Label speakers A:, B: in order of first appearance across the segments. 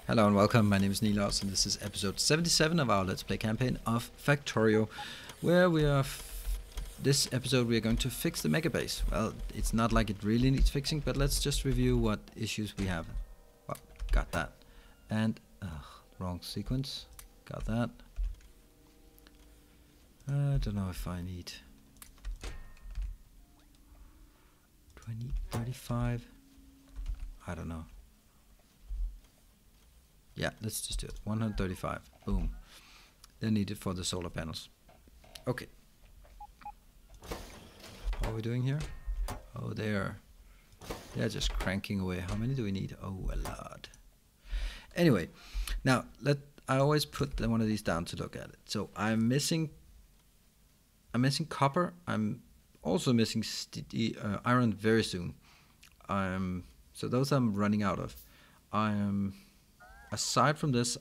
A: Hello and welcome, my name is Nilos and this is episode 77 of our Let's Play campaign of Factorio, where this episode we are going to fix the mega base. Well, it's not like it really needs fixing, but let's just review what issues we have. Well, got that. And, wrong sequence, got that. I don't know if I need 20, 35, I don't know. Yeah, let's just do it. 135. Boom. They're needed for the solar panels. Okay. How are we doing here? Oh, they're just cranking away. How many do we need? Oh, a lot. Anyway, now I always put one of these down to look at it. So I'm missing copper. I'm also missing iron very soon. So those I'm running out of. Aside from this,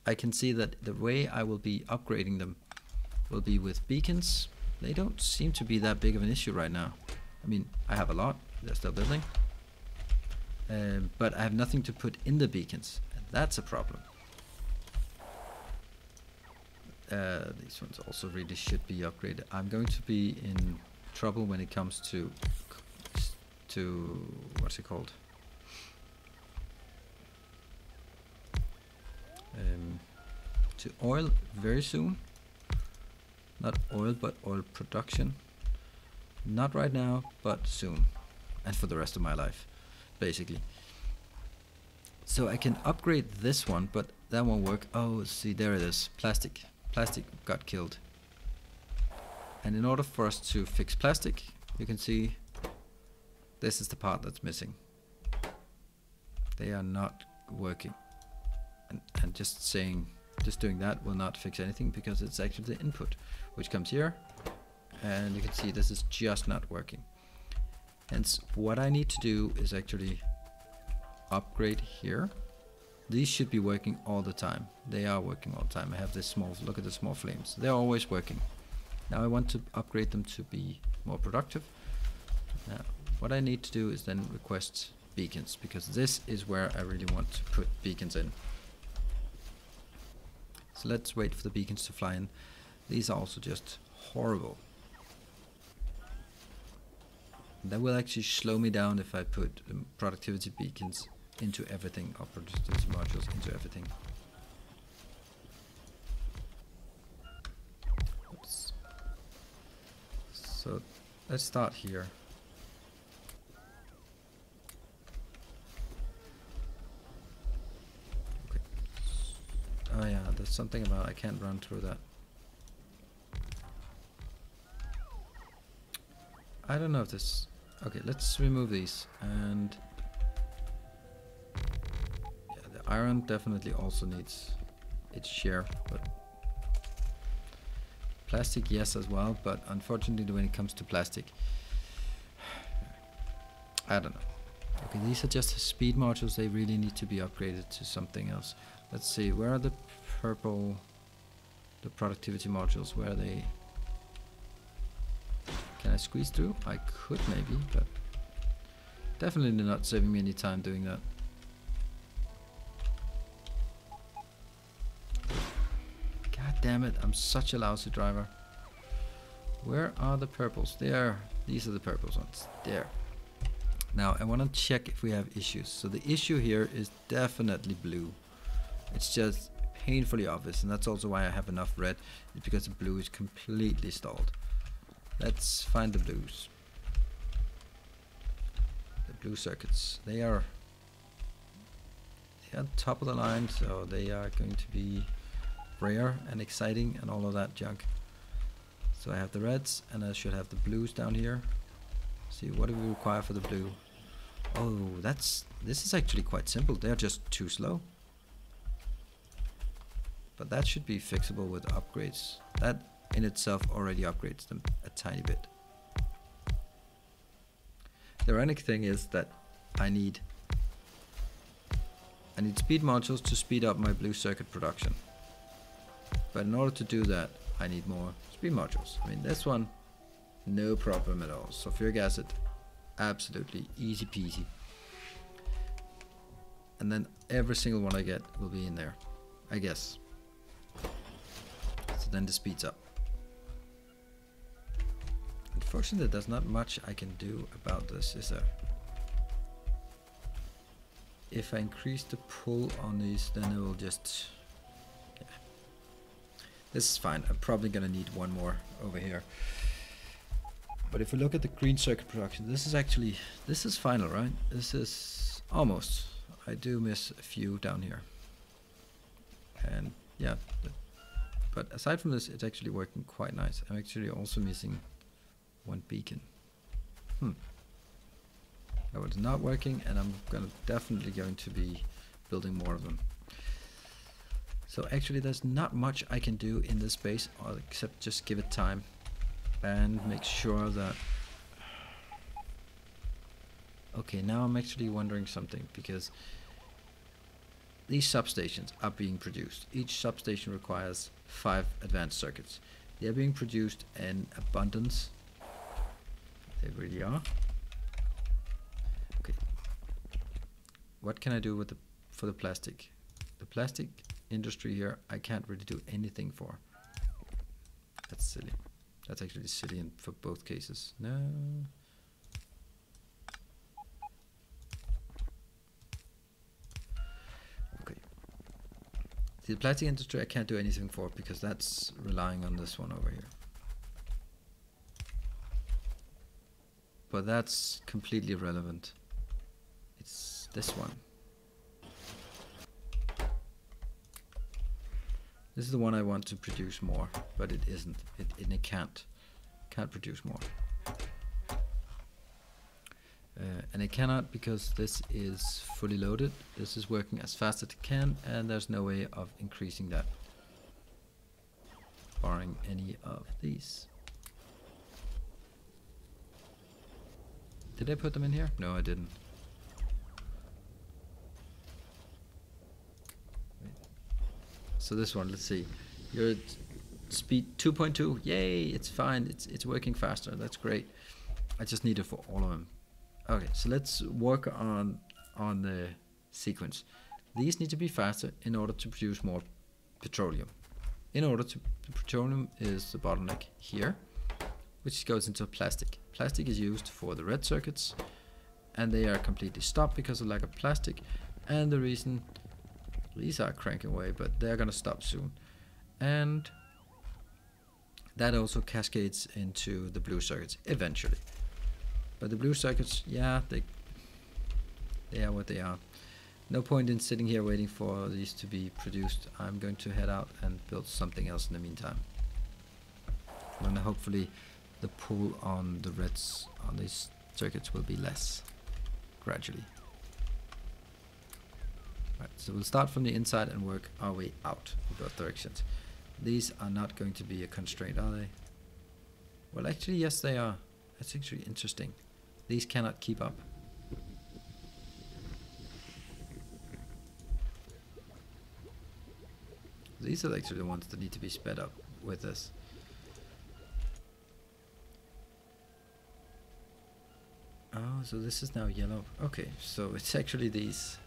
A: I can see that the way I will be upgrading them will be with beacons. They don't seem to be that big of an issue right now. I mean, I have a lot, they're still building. But I have nothing to put in the beacons, and that's a problem. These ones also really should be upgraded. I'm going to be in trouble when it comes to what's it called? To oil very soon. Not oil, but oil production. Not right now, but soon. And for the rest of my life, basically. So I can upgrade this one, but that won't work. Oh, see, there it is. Plastic. Plastic got killed. And in order for us to fix plastic, you can see this is the part that's missing. They are not working. And just doing that will not fix anything, because it's actually the input which comes here, and you can see this is just not working. Hence what I need to do is actually upgrade here. These should be working all the time. They are working all the time. I have this small, look at the small flames, they're always working. Now I want to upgrade them to be more productive. Now what I need to do is then request beacons, because this is where I really want to put beacons in. So let's wait for the beacons to fly in. These are also just horrible. That will actually slow me down if I put productivity beacons into everything, or productivity modules into everything. Oops. So let's start here. Oh yeah, there's something about I can't run through that. I don't know if this... Okay, let's remove these. And yeah, the iron definitely also needs its share, but plastic, yes, as well. But unfortunately, when it comes to plastic, I don't know. Okay, these are just the speed modules. They really need to be upgraded to something else. Let's see, where are the purple, the productivity modules? Where are they? Can I squeeze through? I could maybe, but definitely not saving me any time doing that. God damn it, I'm such a lousy driver. Where are the purples? There, these are the purple ones, there. Now I want to check if we have issues. So the issue here is definitely blue. It's just painfully obvious, and that's also why I have enough red. It's because the blue is completely stalled. Let's find the blues. The blue circuits. They are top of the line, so they are going to be rare and exciting and all of that junk. So I have the reds, and I should have the blues down here. See, what do we require for the blue? Oh, this is actually quite simple. They're just too slow. But that should be fixable with upgrades. That in itself already upgrades them a tiny bit. The ironic thing is that I need speed modules to speed up my blue circuit production. But in order to do that, I need more speed modules. I mean, this one, no problem at all. Sulfuric acid, absolutely easy peasy. and then every single one I get will be in there, I guess. So then this speeds up. Unfortunately, there's not much I can do about this, is there? If I increase the pull on these, then it will just... yeah. This is fine. I'm probably gonna need one more over here. But if we look at the green circuit production, this is final, right? This is almost. I do miss a few down here. And yeah, but aside from this, it's actually working quite nice. I'm actually also missing one beacon. That was not working, and I'm definitely going to be building more of them. So actually there's not much I can do in this space except just give it time and make sure that... Okay, now I'm actually wondering something, because these substations are being produced. Each substation requires 5 advanced circuits. They are being produced in abundance. They really are. Okay. What can I do with for the plastic? The plastic industry here, I can't really do anything for. That's silly. That's actually silly for both cases. No. Okay. The plastic industry I can't do anything for because that's relying on this one over here. But that's completely irrelevant. It's this one. This is the one I want to produce more, but it isn't. It can't produce more. And it cannot because this is fully loaded. This is working as fast as it can, and there's no way of increasing that, barring any of these. Did I put them in here? No, I didn't. Wait. So this one, let's see. You're at speed 2.2. Yay, it's fine. It's working faster. That's great. I just need it for all of them. Okay, so let's work on the sequence. These need to be faster in order to produce more petroleum. The petroleum is the bottleneck here, which goes into plastic. Plastic is used for the red circuits, and they are completely stopped because of lack of plastic. And the reason, these are cranking away, but they're gonna stop soon. And that also cascades into the blue circuits eventually. But the blue circuits, yeah, they are what they are. No point in sitting here waiting for these to be produced. I'm going to head out and build something else in the meantime. And hopefully the pull on the reds on these circuits will be less gradually. Right, so we'll start from the inside and work our way out in both directions. These are not going to be a constraint, are they? Well, actually, yes, they are. That's actually interesting. These cannot keep up. These are actually the ones that need to be sped up with this. Oh, so this is now yellow. Okay, so it's actually these.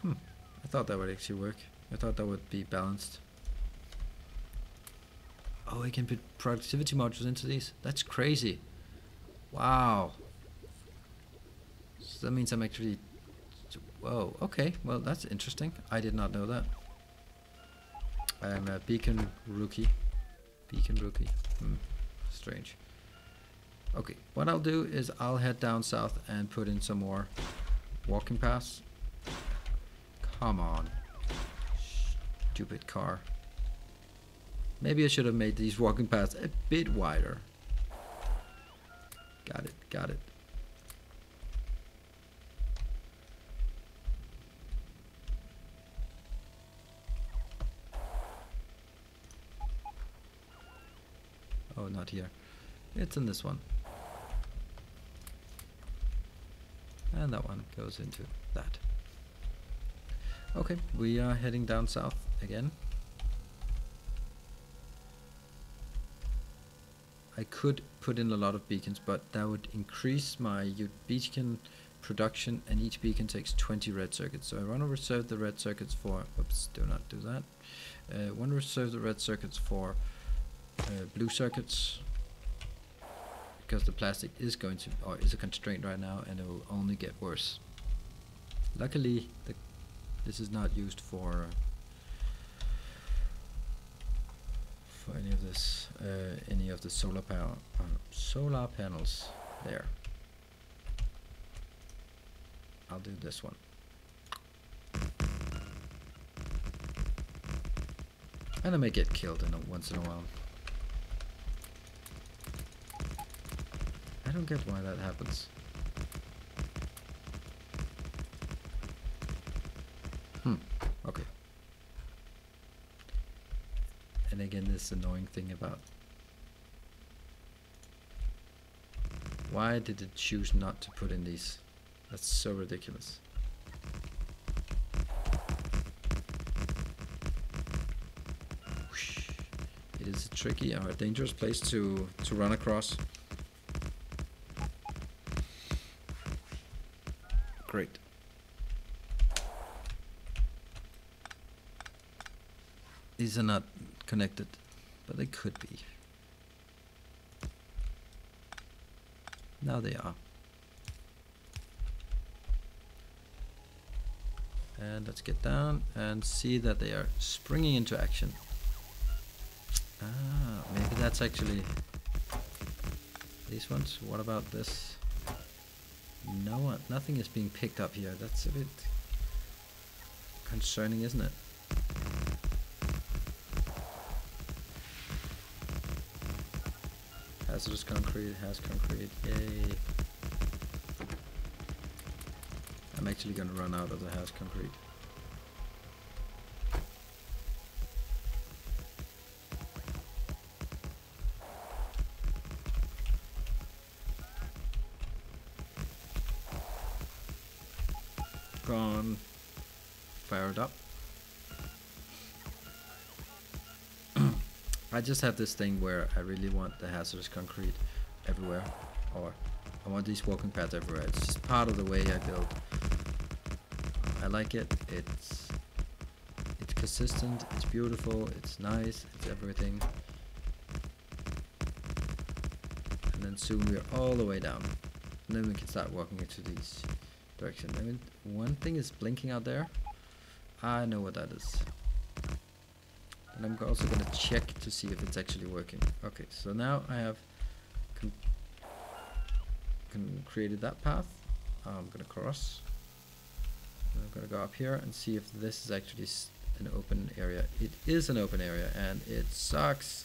A: I thought that would actually work. I thought that would be balanced. Oh, I can put productivity modules into these? That's crazy. Wow. So that means I'm actually... Whoa, okay. Well, that's interesting. I did not know that. I'm a beacon rookie. Strange. Okay, what I'll do is I'll head down south and put in some more walking paths. Come on. Stupid car. Maybe I should have made these walking paths a bit wider. Got it. Oh, not here. It's in this one. And that one goes into that. Okay, we are heading down south again. I could put in a lot of beacons, but that would increase my beacon production, and each beacon takes 20 red circuits. So I want to reserve the red circuits for, oops, do not do that. I want to reserve the red circuits for blue circuits, because the plastic is going to, or is a constraint right now, and it will only get worse. Luckily, this is not used for any of this, any of the solar panels there. I'll do this one. And I may get killed once in a while. I don't get why that happens. Okay. And again, this annoying thing about why did it choose not to put in these? That's so ridiculous. Whoosh. It is a tricky or a dangerous place to run across. Great. These are not connected, but they could be. Now they are. And let's get down and see that they are springing into action. Ah, maybe that's actually these ones. What about this? No, nothing is being picked up here. That's a bit concerning, isn't it? Hazardous concrete, has concrete, yay. I'm actually gonna run out of the house concrete. Gone. Fired up. I just have this thing where I really want the hazardous concrete everywhere, or I want these walking paths everywhere. It's just part of the way I build. I like it. It's consistent. It's beautiful. It's nice. It's everything. And then soon we're all the way down, and then we can start walking into these directions. I mean, one thing is blinking out there. I know what that is. And I'm also going to check to see if it's actually working. Okay, so now I have created that path. I'm going to cross. And I'm going to go up here and see if this is actually an open area. It is an open area, and it sucks.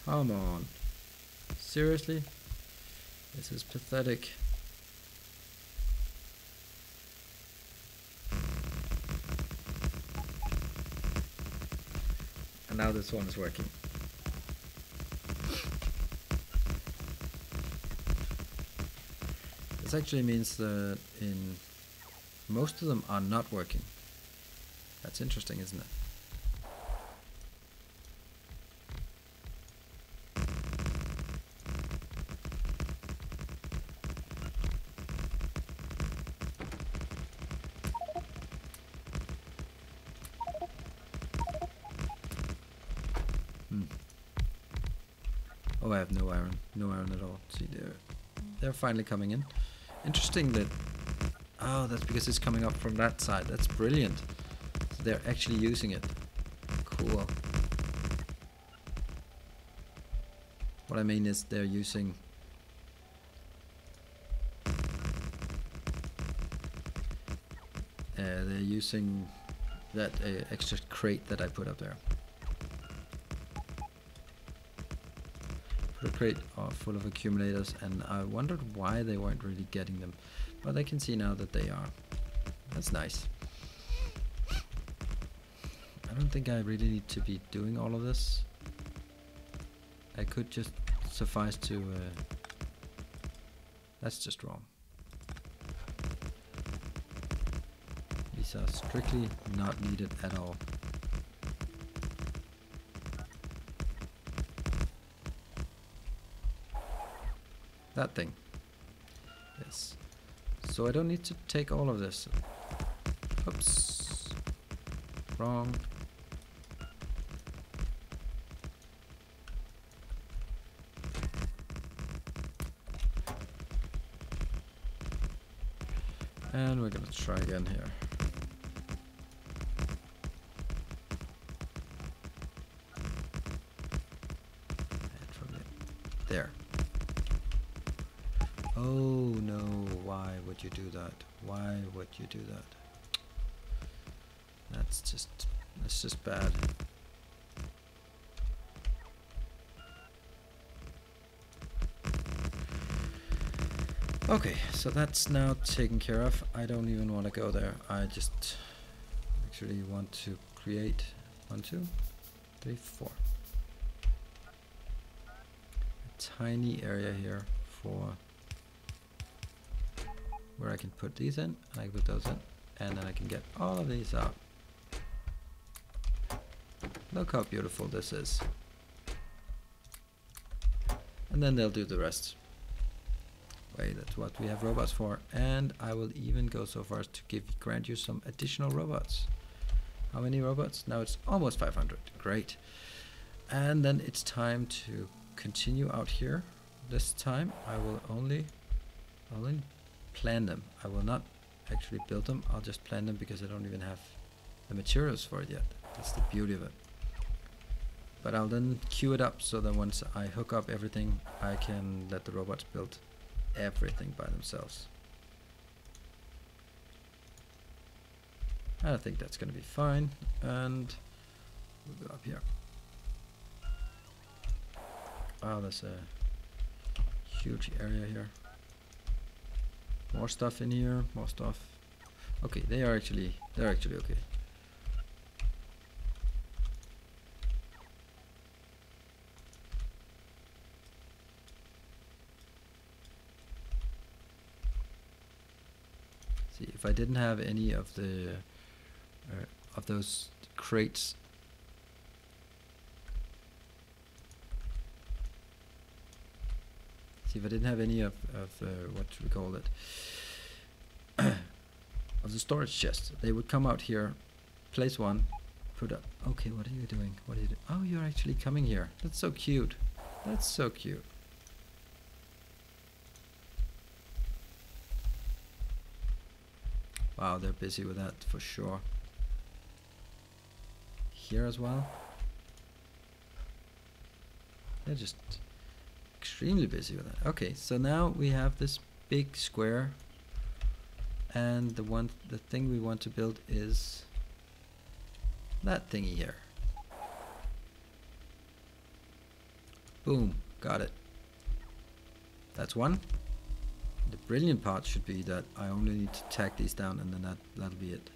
A: Come on. Seriously? This is pathetic. And now this one is working. This actually means that in most of them are not working. That's interesting, isn't it? Oh, I have no iron at all. See, they're finally coming in. Interesting that, oh, that's because it's coming up from that side. That's brilliant. So they're actually using it. Cool. What I mean is they're using that extra crate that I put up there. A crate full of accumulators, and I wondered why they weren't really getting them, but I can see now that they are. That's nice. I don't think I really need to be doing all of this. I could just suffice to that's just wrong. These are strictly not needed at all. That thing. Yes. So I don't need to take all of this. Oops. Wrong. And we're gonna try again here. And from there. Oh no, why would you do that? Why would you do that? That's just bad. Okay, so that's now taken care of. I don't even want to go there. I just actually want to create 1, 2, 3, 4. A tiny area here for where I can put these in, and I can put those in, and then I can get all of these out. Look how beautiful this is. And then they'll do the rest. Wait, that's what we have robots for. And I will even go so far as to grant you some additional robots. How many robots? Now it's almost 500. Great. And then it's time to continue out here. This time I will only plan them. I will not actually build them. I'll just plan them because I don't even have the materials for it yet. That's the beauty of it. But I'll then queue it up so that once I hook up everything, I can let the robots build everything by themselves. I think that's going to be fine. And we'll go up here. Wow, there's a huge area here. More stuff in here, more stuff. Okay, they're actually okay. See, if I didn't have any of the of those crates, see, if I didn't have any of what we call it, of the storage chests, they would come out here, place one, put up. Okay, what are you doing? What are you doing? Oh, you're actually coming here. That's so cute. That's so cute. Wow, they're busy with that for sure. Here as well. They're just extremely busy with that. Okay, so now we have this big square, and the thing we want to build is that thingy here. Boom, got it. That's one. The brilliant part should be that I only need to tag these down, and then that'll be it.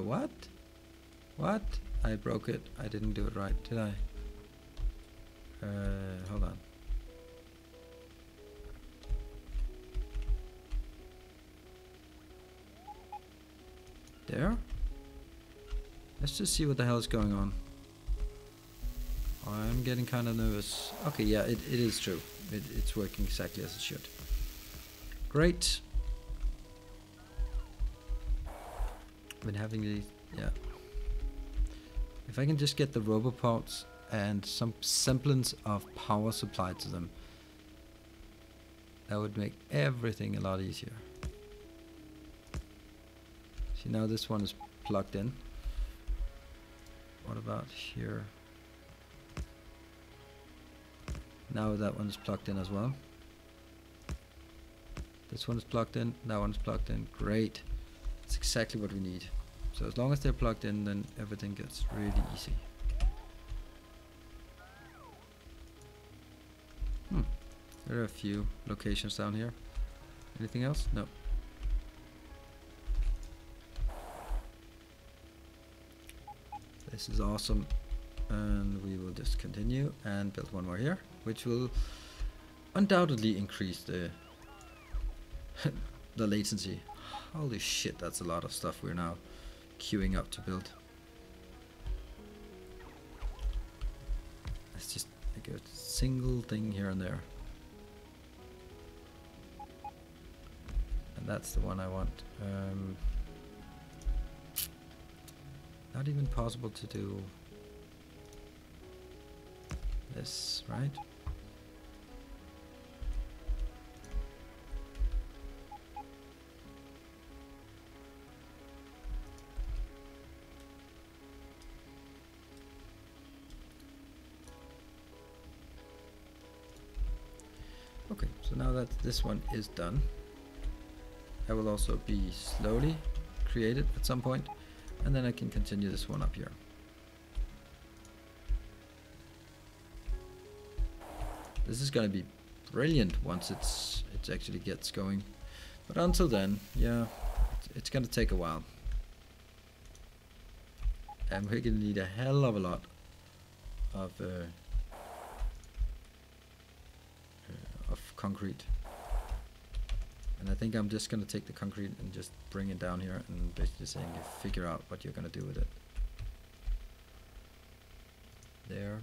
A: What? What? I broke it. I didn't do it right, did I? Hold on. There? Let's just see what the hell is going on. I'm getting kind of nervous. Okay, yeah, it is true. It's working exactly as it should. Great. I've been having these, yeah. If I can just get the robopods and some semblance of power supply to them, that would make everything a lot easier. See, now this one is plugged in. What about here? Now that one is plugged in as well. This one is plugged in, that one is plugged in. Great. That's exactly what we need. So as long as they're plugged in, then everything gets really easy. There are a few locations down here. Anything else? No. This is awesome. And we will just continue and build one more here, which will undoubtedly increase the the latency. Holy shit, that's a lot of stuff we're now queuing up to build. Let's just make a single thing here and there. And that's the one I want. Not even possible to do this, right? Okay, so now that this one is done, that will also be slowly created at some point, and then I can continue this one up here. This is going to be brilliant once it actually gets going, but until then, yeah, it's going to take a while, and we're going to need a hell of a lot of concrete. And I think I'm just going to take the concrete and just bring it down here and basically saying you figure out what you're going to do with it. There.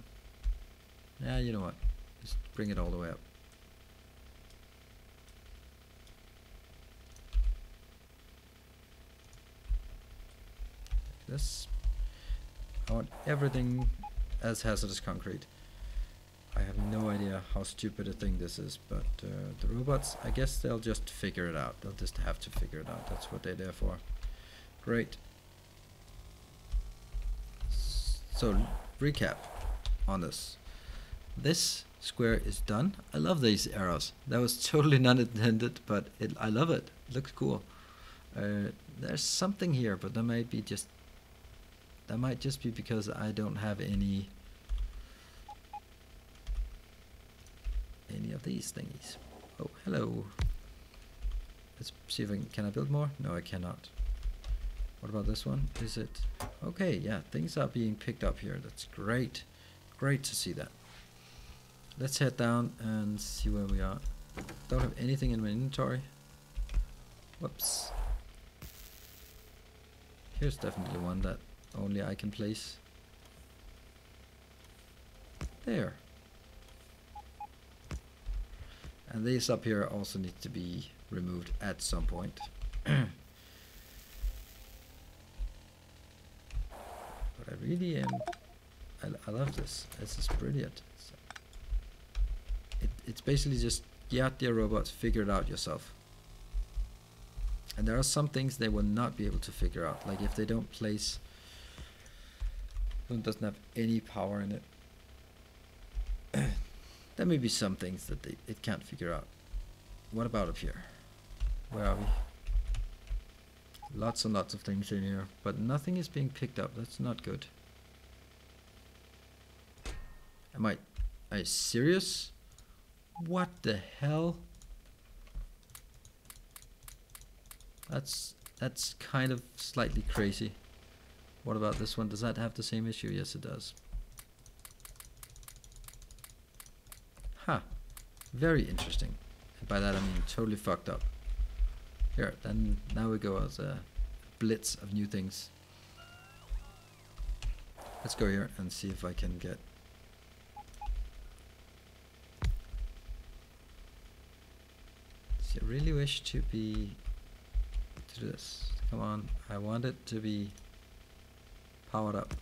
A: Yeah, you know what? Just bring it all the way up. Like this. I want everything as hazardous concrete. I have no idea how stupid a thing this is, but the robots, I guess they'll just figure it out. They'll just have to figure it out. That's what they're there for. Great. So, recap on this. This square is done. I love these arrows. That was totally not intended, but I love it. It looks cool. There's something here, but that might just be because I don't have any of these thingies. Oh, hello. Let's see if can I build more? No, I cannot. What about this one? Is it okay? Yeah, things are being picked up here. That's great. Great to see that. Let's head down and see where we are. Don't have anything in my inventory. Whoops. Here's definitely one that only I can place. There. And these up here also need to be removed at some point. But I really am. I love this. This is brilliant. It's basically just, yeah, dear robots, figure it out yourself. And there are some things they will not be able to figure out. Like if they don't place, it doesn't have any power in it. There may be some things that it can't figure out. What about up here? Where are we? Lots and lots of things in here, but nothing is being picked up. That's not good. Are you serious? What the hell? That's kind of slightly crazy. What about this one? Does that have the same issue? Yes, it does. Huh. Very interesting. And by that I mean totally fucked up. Here, then now we go as a blitz of new things. Let's go here and see if I can get. See, I really wish to do this. Come on, I want it to be powered up.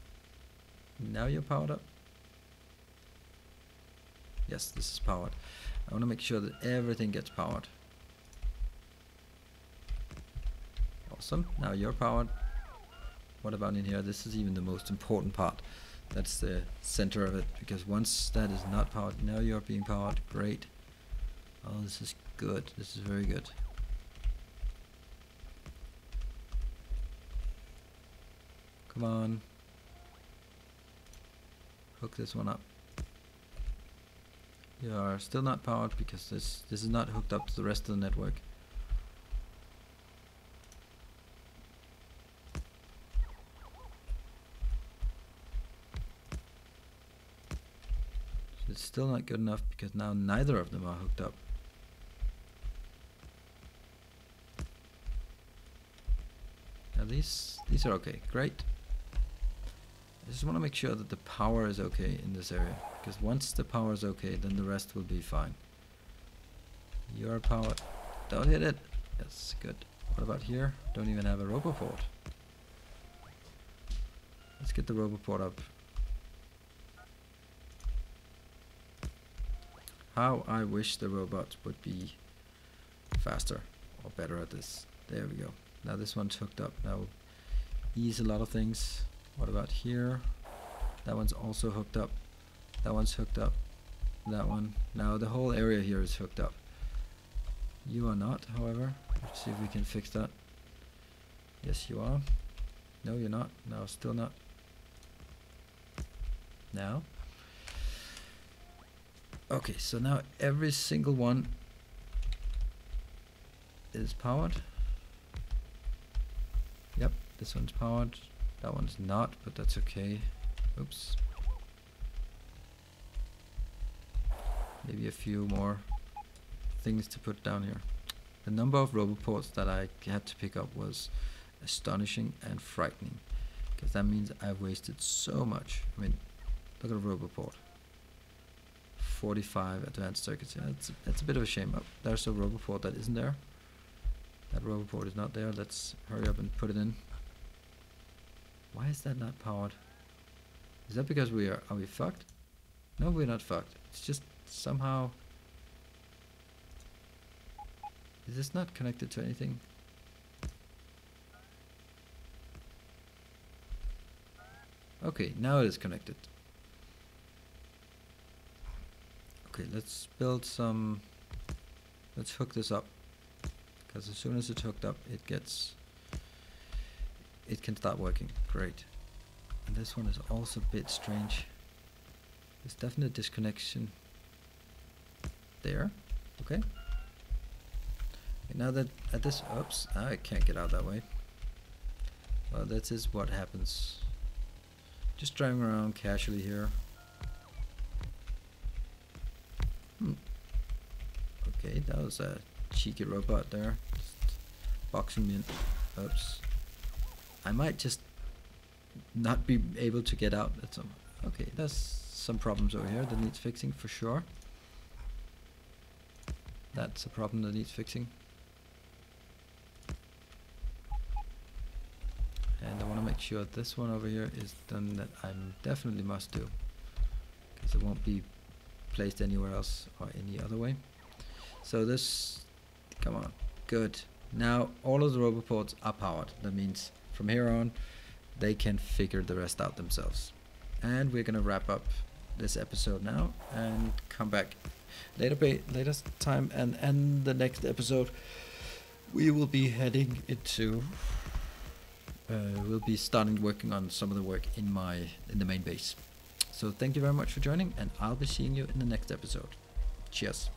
A: Now you're powered up. Yes, this is powered. I want to make sure that everything gets powered. Awesome. Now you're powered. What about in here? This is even the most important part. That's the center of it, because once that is not powered, now you're being powered. Great. Oh, this is good. This is very good. Come on. Hook this one up. You are still not powered because this is not hooked up to the rest of the network. So it's still not good enough because now neither of them are hooked up. Now these are okay, great. I just want to make sure that the power is okay in this area, because once the power is okay, then the rest will be fine. You're powered. Don't hit it. Yes, good. What about here? Don't even have a roboport. Let's get the roboport up. How I wish the robots would be faster or better at this. There we go. Now this one's hooked up. Now ease a lot of things. What about here? That one's also hooked up. That one's hooked up. That one. Now the whole area here is hooked up. You are not, however. Let's see if we can fix that. Yes, you are. No, you're not. No, still not. Now. Okay, so now every single one is powered. Yep, this one's powered. That one's not, but that's okay. Oops. Maybe a few more things to put down here. The number of roboports that I had to pick up was astonishing and frightening, because that means I've wasted so much. I mean, look at a roboport. 45 advanced circuits. Yeah, that's a bit of a shame. Oh, there's a roboport that isn't there. That roboport is not there. Let's hurry up and put it in. Why is that not powered? Is that because are we fucked? No, we're not fucked. It's just somehow. Is this not connected to anything? Okay, now it is connected. Okay, let's build some. Let's hook this up, because as soon as it's hooked up, it can start working. Great. And this one is also a bit strange. There's definitely a disconnection there. Okay. And now that at this, oops, I can't get out that way. Well, that is what happens. Just driving around casually here. Okay, that was a cheeky robot there. Just boxing me in. Oops. I might just not be able to get out. That's okay, there's some problems over here that needs fixing for sure. That's a problem that needs fixing. And I want to make sure this one over here is done, that I definitely must do, because it won't be placed anywhere else or any other way. So this, come on, good. Now all of the roboports are powered. That means from here on they can figure the rest out themselves. And we're gonna wrap up this episode now and come back later time, and the next episode we will be heading into we'll be starting working on some of the work in the main base. So thank you very much for joining, and I'll be seeing you in the next episode. Cheers.